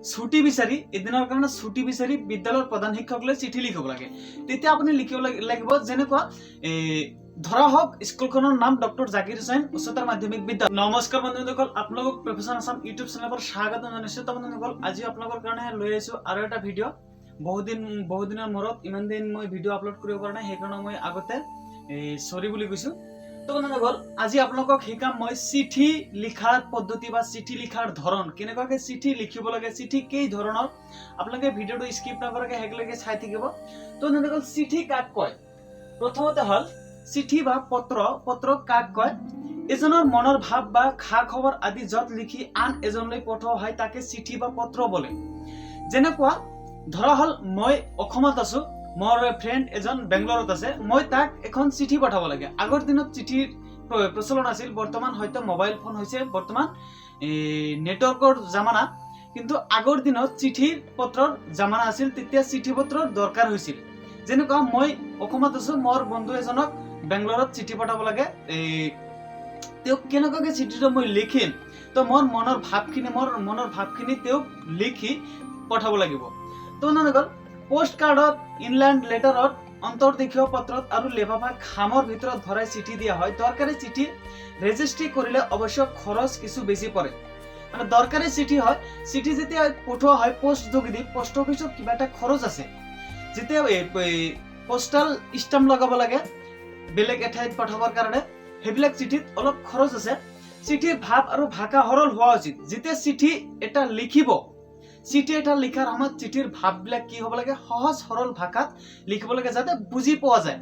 ছুটি বিচাৰি এদিনৰ কাৰণে ছুটি বিচাৰি বিদ্যালয়ৰ প্ৰধান শিক্ষকলৈ চিঠি লিখিব লাগে। তেতিয়া আপুনি লিখিব লাগিব যেনেকুৱা ধৰা হওক স্কুলখনৰ নাম ডক্টৰ জাকিৰ হুছেইন উচ্চতৰ মাধ্যমিক বিদ্যালয়। নমস্কাৰ বন্ধুসকল, আপোনালোকক প্ৰফেচন আসাম ইউটিউব চেনেলৰ স্বাগত জনাইছো। তো বন্ধুসকল, আজি আপোনালোকৰ কাৰণে লৈ আহিছো আৰু এটা ভিডিঅ'। বহুদিনৰ মূৰত ইমান দিন মই ভিডিঅ' আপলোড কৰিব পৰা নাই, সেইকাৰণে মই আগতে সৰি বুলি কৈছো। তো বন্ধুসকল, আজি আপোনালোকক শিকাম মই চিঠি লিখাৰ পদ্ধতি বা চিঠি লিখাৰ ধৰণ, কেনেকুৱাকৈ চিঠি লিখিব লাগে, চিঠি কেই ধৰণৰ। আপোনালোকে ভিডিঅ'টো স্কিপ নকৰাকৈ শেষলৈকে চাই থাকিব। তো বন্ধুসকল, চিঠি কাক কয়? প্ৰথমতে হ'ল চিঠি বা পত্ৰ কাক কয়? এজনৰ মনৰ ভাৱ বা খা খবৰ আদি য'ত লিখি আন এজনলৈ পঠোৱা হয় তাকে চিঠি বা পত্ৰ বোলে। যেনেকুৱা ধৰা হ'ল মই অসমত আছো, মোৰ ফ্ৰেণ্ড এজন বেংগলৰত আছে, মই তাক এখন চিঠি পঠাব লাগে। আগৰ দিনত চিঠিৰ প্ৰচলন আছিল, বৰ্তমান হয়তো মোবাইল ফোন হৈছে, বৰ্তমান নেটৱৰ্কৰ জামানা, কিন্তু আগৰ দিনত চিঠিৰ পত্ৰৰ জামানা আছিল। তেতিয়া চিঠি পত্ৰৰ দৰকাৰ হৈছিল। যেনেকুৱা মই অসমত আছো, মোৰ বন্ধু এজনক বেংগলৰত চিঠি পঠাব লাগে, তেওঁক কেনেকুৱাকৈ চিঠিটো মই লিখিম, তো মোৰ মনৰ ভাৱখিনি তেওঁক লিখি পঠাব লাগিব। তো বন্ধুসকল, পোষ্ট কাৰ্ডত, ইনল্যান্ড লেটাৰত, অন্তৰ্দেশীয় পত্ৰত আৰু লেফাফা খামৰ ভিতৰত ভৰাই চিঠি দিয়া হয়। দৰকাৰী চিঠি ৰেজিষ্ট্ৰি কৰিলে অৱশ্য খৰচ কিছু বেছি পৰে। মানে দৰকাৰী চিঠি হয়, চিঠি যেতিয়া পঠোৱা হয় পোষ্ট যোগেদি, পোষ্ট অফিচত কিবা এটা খৰচ আছে। যেতিয়া পোষ্টাল ষ্টাম্প লগাব লাগে বেলেগ এঠাইত পঠাবৰ কাৰণে, সেইবিলাক চিঠিত অলপ খৰচ আছে। চিঠিৰ ভাৱ আৰু ভাষা সৰল হোৱা উচিত। যেতিয়া চিঠি এটা লিখিব, চিঠি এটা লিখাৰ সময়ত চিঠিৰ ভাৱবিলাক কি হ'ব লাগে? সহজ সৰল ভাষাত লিখিব লাগে, যাতে বুজি পোৱা যায়।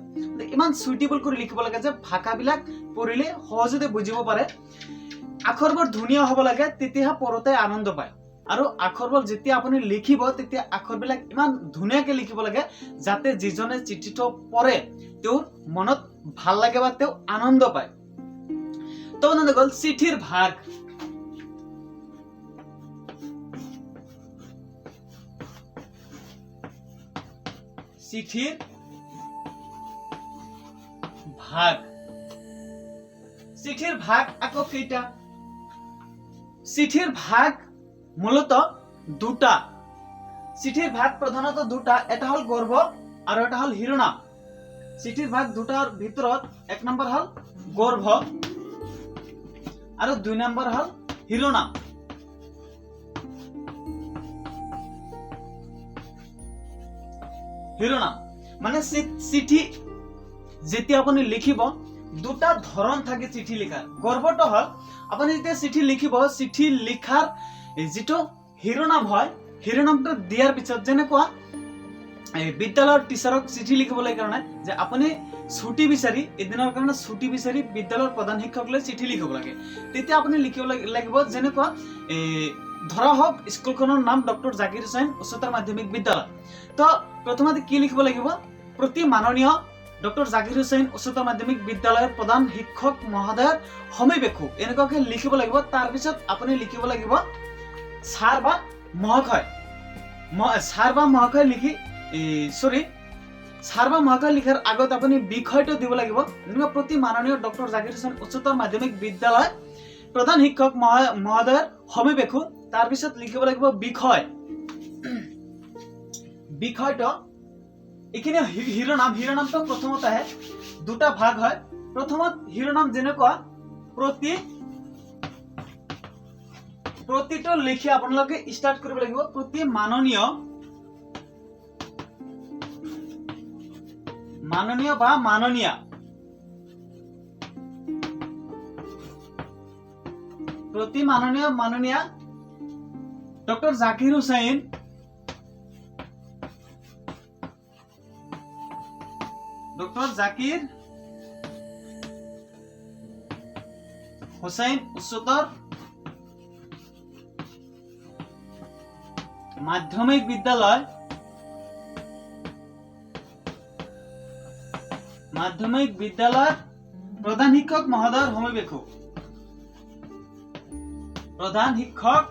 ইমান সুইটেবল কৰি লিখিব লাগে যে ভাষাবিলাক পঢ়িলে সহজতে বুজিব পাৰে। আখৰবোৰ ধুনীয়া হ'ব লাগে, তেতিয়াহে পঢ়োঁতে আনন্দ পায়। আৰু আখৰবোৰ যেতিয়া আপুনি লিখিব, তেতিয়া আখৰবিলাক ইমান ধুনীয়াকৈ লিখিব লাগে যাতে যিজনে চিঠিটো পঢ়ে তেওঁৰ মনত ভাল লাগে বা তেওঁ আনন্দ পায়। তো বন্ধুসকল, চিঠিৰ ভাগ। চিঠিৰ ভাগ। চিঠিৰ ভাগ আকৌ কেইটা? চিঠিৰ ভাগ মূলত দুটা। চিঠিৰ ভাগ প্ৰধানত দুটা, এটা হ'ল গৰ্ভ আৰু এটা হ'ল শিৰোনাম। চিঠিৰ ভাগ দুটাৰ ভিতৰত এক নম্বৰ হ'ল গৰ্ভ আৰু দুই নম্বৰ হ'ল শিৰোনাম। শিৰোনাম মানে চিঠি যেতিয়া আপুনি লিখিব, দুটা ধৰণ থাকে চিঠি লিখাৰ। গৰ্ভটো হ'ল আপুনি যেতিয়া চিঠি লিখিব, চিঠি লিখাৰ যিটো শিৰোনাম হয়, শিৰোনামটো দিয়াৰ পিছত, যেনেকুৱা বিদ্যালয়ৰ টিচাৰক চিঠি লিখিবলৈ কাৰণে যে আপুনি ছুটি বিচাৰি এদিনৰ কাৰণে ছুটি বিচাৰি বিদ্যালয়ৰ প্ৰধান শিক্ষকলৈ চিঠি লিখিব লাগে, তেতিয়া আপুনি লিখিব লাগিব যেনেকুৱা ধৰা হওক স্কুলখনৰ নাম ডক্টৰ জাকিৰ হুছেইন উচ্চতৰ মাধ্যমিক বিদ্যালয়। তো প্ৰথমতে কি লিখিব লাগিব? প্ৰতি মাননীয় ডক্টৰ জাকিৰ হুছেইন উচ্চতৰ মাধ্যমিক বিদ্যালয়ৰ প্ৰধান শিক্ষক মহোদয়ৰ সমীপেক্ষু, এনেকুৱাকৈ লিখিব লাগিব। তাৰপিছত আপুনি লিখিব লাগিব ছাৰ বা মহাশয়। ছাৰ বা মহাশয় লিখি ছাৰ বা মহাশয় লিখাৰ আগত আপুনি বিষয়টো দিব লাগিব। যেনেকুৱা প্ৰতি মাননীয় ডক্টৰ জাকিৰ হুছেইন উচ্চতৰ মাধ্যমিক বিদ্যালয় প্ৰধান শিক্ষক মহোদয়ৰ সমীপেক্ষু। তাৰপিছত লিখিব লাগিব বিষয়। বিষয়টো এইখিনি শিৰোনাম। শিৰোনামটো প্ৰথমত আহে, দুটা ভাগ হয়। প্ৰথমত শিৰোনাম যেনেকুৱা প্ৰতিটো লিখি আপোনালোকে ষ্টাৰ্ট কৰিব লাগিব প্ৰতি মাননীয় বা মাননীয়া। প্ৰতি মাননীয়া ডক্টৰ জাকিৰ হুছেইন উচ্চতৰ মাধ্যমিক বিদ্যালয় প্ৰধান শিক্ষক মহোদয়ৰ সমীপেক্ষু। প্ৰধান শিক্ষক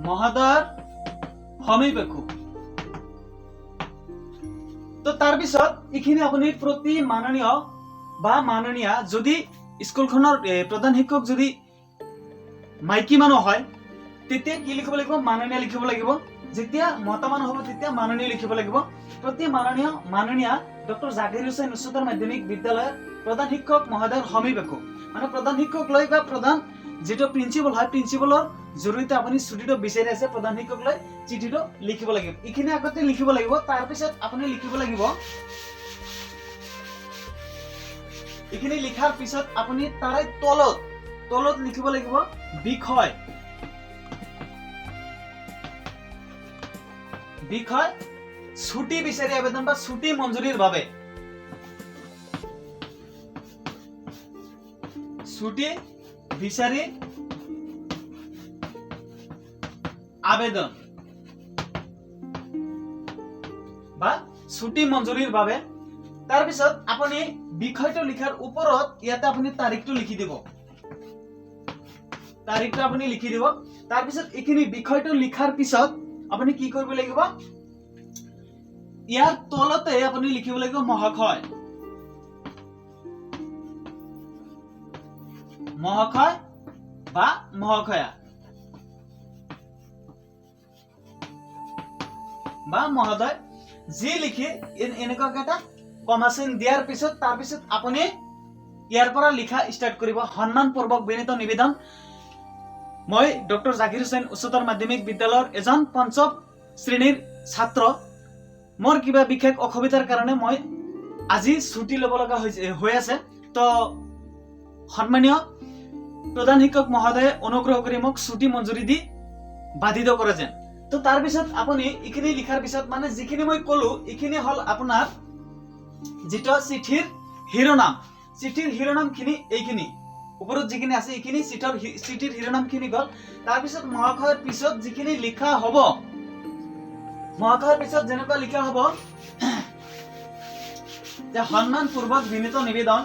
মহোদয়ৰ সমীপেক্ষু। তো তাৰপিছত এইখিনি আপুনি প্ৰতি মাননীয় বা মাননীয়া, যদি স্কুলখনৰ প্ৰধান শিক্ষক যদি মাইকী মানুহ হয় তেতিয়া কি লিখিব লাগিব মাননীয় লিখিব লাগিব যেতিয়া মতা মানুহ হ'ব তেতিয়া মাননীয় লিখিব লাগিব প্ৰতি মাননীয় ডক্টৰ জাকিৰ হুছেইন উচ্চতৰ মাধ্যমিক বিদ্যালয়ৰ প্ৰধান শিক্ষক মহোদয়ৰ সমীপকো মানে প্ৰধান শিক্ষক লৈ বা প্ৰধান যেটো প্ৰিন্সিপাল হয় প্ৰিন্সিপালৰ জৰিয়তে আপুনি ছুটিটো বিচাৰি আছে প্ৰধান শিক্ষক লৈ চিঠিটো লিখিব লাগিব ইখিনি আগতে লিখিব লাগিব তাৰ পিছত আপুনি লিখিব লাগিব ইখিনি লিখাৰ পিছত আপুনি তাৰে তলত লিখিব লাগিব বিষয় ছুটি বিচাৰি আবেদন বা ছুটি মঞ্জুৰিৰ বাবে ছুটি বিচাৰি আবেদন বা ছুটি মঞ্জুৰিৰ বাবে তাৰ পিছত আপুনি বিষয়টো লিখাৰ ওপৰত ইয়াতে আপুনি তাৰিখটো লিখি দিব তাৰ পিছত এইখিনি বিষয়টো লিখাৰ পিছত আপুনি কি কৰিব লাগিব ইয়াৰ তলতে আপুনি লিখিব লাগিব মহাশয় বা মহাশয়া বা মহোদয় যি লিখি এনেকুৱা এটা কমাচিন দিয়াৰ পিছত তাৰ পিছত আপুনি ইয়াৰ পৰা লিখা ষ্টাৰ্ট কৰিব সন্মানপূৰ্বক বিনীত নিবেদন মই ডক্টৰ জাকিৰ হুছেইন উচ্চতৰ মাধ্যমিক বিদ্যালয়ৰ এজন পঞ্চম শ্ৰেণীৰ ছাত্ৰ মোৰ কিবা বিশেষ অসুবিধাৰ কাৰণে মই আজি ছুটি ল'ব লগা হৈ আছে তো সন্মানীয় প্ৰধান শিক্ষক মহোদয়ে অনুগ্ৰহ কৰি মোক ছুটি মঞ্জুৰি দি বাধিত কৰে যেন তো তাৰ পিছত আপুনি ইখিনি লিখাৰ পিছত মানে যিখিনি মই কলো ইখিনি হল আপোনাৰ যেটো চিঠিৰ শিৰোনামখিনি এইখিনি ওপৰত যিখিনি আছে এইখিনি চিঠিৰ শিৰোনামখিনি গল তাৰ পিছত মহাশয়ৰ পিছত যিখিনি লিখা হ'ব মহাশয়ৰ পিছত যেনেকুৱা লিখা হ'ব যে সন্মানপূৰ্বক বিনীত নিবেদন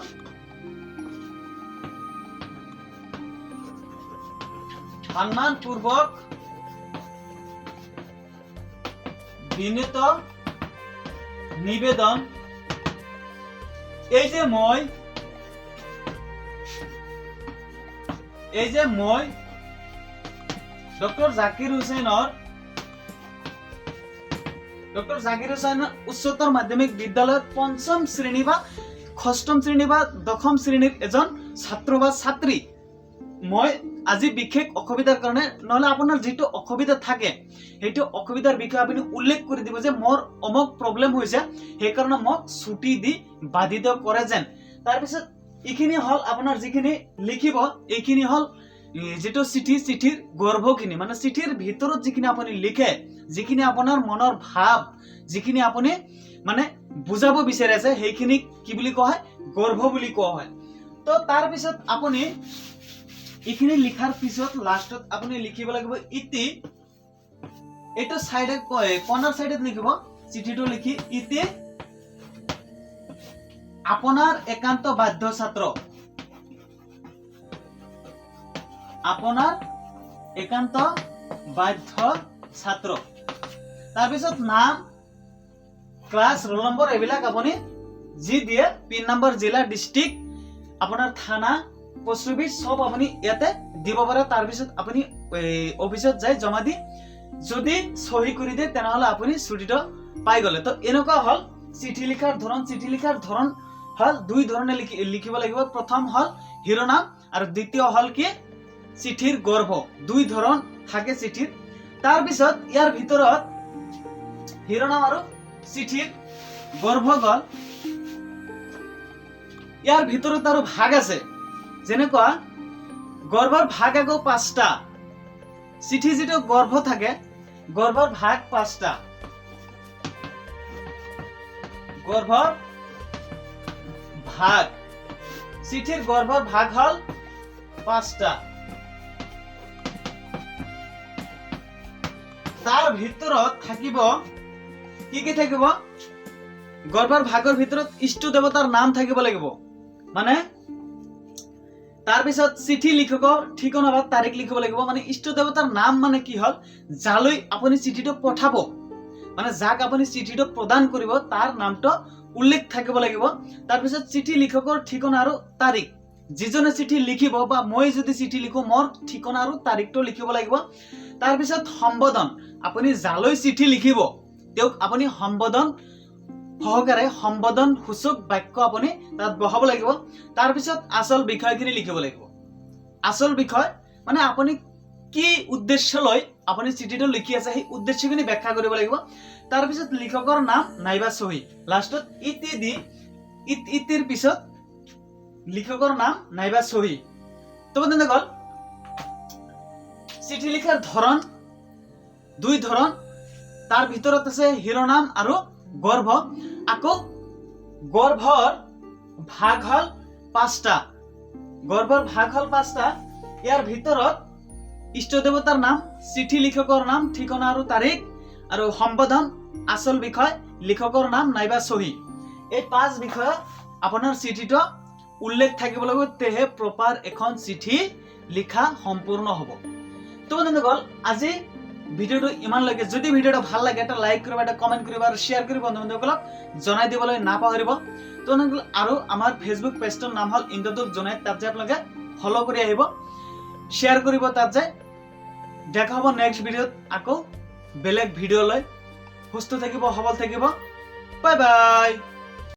এই যে মই ডক্টৰ জাকিৰ হুছেইন উচ্চতৰ মাধ্যমিক বিদ্যালয়ত পঞ্চম শ্ৰেণী বা ষষ্ঠম শ্ৰেণী বা দশম শ্ৰেণীৰ এজন ছাত্ৰ বা ছাত্ৰী মই আজি বিশেষ অসুবিধাৰ কাৰণে নহলে আপোনাৰ যেটো অসুবিধা থাকে হেটো অসুবিধাৰ বিষয়ে আপুনি উল্লেখ কৰি দিব যে মোৰ অমক প্ৰবলেম হৈছে সেই কাৰণে মোক ছুটি দি বাধিত কৰে যেন তাৰ পিছত ইখিনি হল আপোনাৰ যিখিনি লিখিব এইখিনি হল যেটো চিঠিৰ গৰ্ভখিনি মানে চিঠিৰ ভিতৰত যিখিনি আপুনি লিখে যিখিনি আপোনাৰ মনৰ ভাৱ যিখিনি আপুনি মানে বুজাব বিচাৰি আছে সেইখিনি কি বুলি কোৱা হয় গৰ্ভ বুলি কোৱা হয় তো তাৰ পিছত আপুনি ইখিনি লিখাৰ পিছত লাষ্টত আপুনি লিখিব লাগিব ইতি এটো সাইডে কৰ্নাৰ সাইডত লিখিব চিঠিটো লিখি ইতি আপোনাৰ একান্ত বাধ্য ছাত্ৰ তাৰ পিছত নাম ক্লাস ৰোল নম্বৰ এবিলাক আপুনি যি দিয়ে পিন নম্বৰ জিলা ডিস্ট্ৰিক্ট আপোনাৰ থানা পোষ্ট অফিস সব আপুনি ইয়াতে দিব পাৰে তাৰ পিছত আপুনি অফিসত যাই জমা দি যদি সহি কৰি দিয়ে তেনেহলে আপুনি ছুটিটো পাই গলে তো এনেকুৱা হল চিঠি লিখাৰ ধৰণ হল দুই ধৰণে লিখিব লাগিব প্ৰথম হল শিৰোনাম আৰু দ্বিতীয় হল কি চিঠিৰ গৰ্ভ দুই ধৰণ থাকে চিঠিৰ তাৰ পিছত ইয়াৰ ভিতৰত শিৰোনাম আৰু চিঠিৰ গৰ্ভ গল ইয়াৰ ভিতৰত আৰু ভাগ আছে যেনেকুৱা গৰ্ভৰ ভাগ আকৌ 5টা চিঠি যেটো গৰ্ভ থাকে গৰ্ভৰ ভাগ 5টা গৰ্ভৰ ভাগ চিঠিৰ গৰ্ভৰ ভাগ হল 5টা তাৰ ভিতৰত থাকিব কি থাকিব গৰ্ভৰ ভাগৰ ভিতৰত ইষ্ট দেৱতাৰ নাম থাকিব লাগিব মানে তাৰ পিছত চিঠি লিখকৰ ঠিকনা বা তাৰিখ লিখিব লাগিব মানে ইষ্ট দেৱতাৰ নাম মানে কি হল যালৈ আপুনি চিঠিটো পঠাব মানে যাক আপুনি চিঠিটো প্ৰদান কৰিব তাৰ নামটো উল্লেখ থাকিব লাগিব তাৰ পিছত চিঠি লিখকৰ ঠিকনা আৰু তাৰিখ যিজনে চিঠি লিখিব বা মই যদি চিঠি লিখো মোৰ ঠিকনা আৰু তাৰিখটো লিখিব লাগিব। তাৰ পিছত সম্বোধন, আপুনি যালৈ চিঠি লিখিব তেওঁক আপুনি সম্বোধন সহকাৰে সম্বোধন সূচক বাক্য আপুনি তাত বহাব লাগিব। তাৰ পিছত আচল বিষয়খিনি লিখিব লাগিব। আচল বিষয় মানে আপুনি কি উদ্দেশ্য লৈ আপুনি চিঠিটো লিখি আছে সেই উদ্দেশ্যখিনি ব্যাখ্যা কৰিব লাগিব। তাৰ পিছত লিখকৰ নাম নাইবা চহী, লাষ্টত ইতি দি ইতিৰ পিছত লিখকৰ নাম নাইবা চহী। তো বন্ধুসকল, চিঠি লিখাৰ ধৰণ দুই ধৰণ, তাৰ ভিতৰত আছে শিৰোনাম আৰু গৰ্ভ। আকৌ গৰ্ভৰ ভাগ হল 5টা। গৰ্ভৰ ভাগ হল 5টা। ইয়াৰ ভিতৰত ইষ্ট দেৱতাৰ নাম, চিঠি লিখকৰ নাম, ঠিকনা আৰু তাৰিখ, আৰু সম্বোধন, আচল বিষয়, লিখকৰ নাম নাইবা চহী। এই 5 বিষয়ত আপোনাৰ চিঠিটো উল্লেখ থাকিব লাগিব, তেহে প্ৰপাৰ এখন চিঠি লিখা সম্পূৰ্ণ হ'ব। তো বন্ধুসকল, আজি ভিডিওটো ইমানলৈকে। যদি ভিডিওটো ভাল লাগে এটা লাইক কৰিব, এটা কমেন্ট কৰিব আৰু শ্বেয়াৰ কৰি বন্ধু বান্ধৱসকলক জনাই দিবলৈ নাপাহৰিব। তো আৰু আমাৰ ফেচবুক পেজটোৰ নাম হ'ল ইন্দ্ৰদূত জোনাইট, তাত যে আপোনালোকে ফলো কৰি আহিব, শ্বেয়াৰ কৰিব। তাত যে দেখা হ'ব নেক্সট ভিডিঅ'ত আকৌ বেলেগ ভিডিঅ' লৈ। সুস্থ থাকিব, সবল থাকিব। Bye bye.